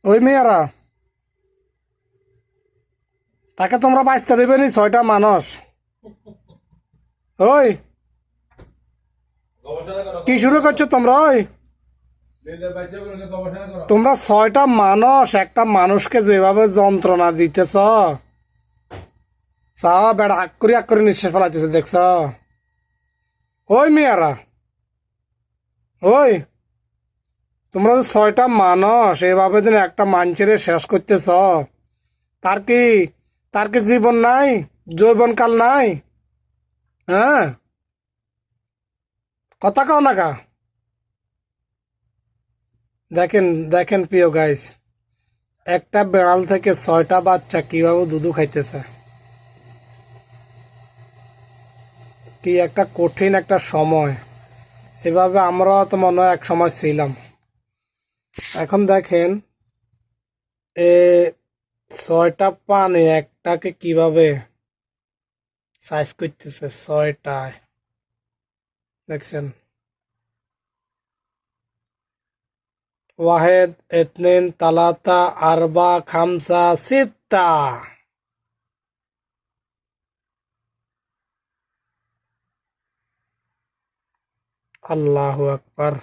ওই মেয়েরা, তাকে তোমরা বাঁচতে দেবে নি? 6টা মানুষ। ওই, কি শুরু করছো তোমরা? ওই, তোমরা 6টা মানুষ একটা মানুষকে যেভাবে যন্ত্রণা দিতেছ, চা বেড়া আক করে নিঃশ্বাস ফেলাইতেছে, দেখছ? ওই মেয়েরা, ওই, তোমরা যে 6টা মানুষ এভাবে দিন একটা মানুষের শেষ করতেছ, তার কি তার কি জীবন নাই? যৌবন কাল নাই? হ্যাঁ, কথা কও না কা? দেখেন, দেখেন প্রিয় গাইস, একটা বেড়াল থেকে 6টা বাচ্চা কিভাবে দুধু খাইতেছে। কি একটা কঠিন একটা সময়। এভাবে আমরাও তো মনে হয় এক সময় ছিলাম। এখন দেখেন, এ 6টা পানি একটাকে কিভাবে সাইজ করতেছে। 6টায় দেখছেন? ওয়াহেদ, এতনিন, তালাতা, আরবা, খামসা, সিত্তা। আল্লাহু আকবার।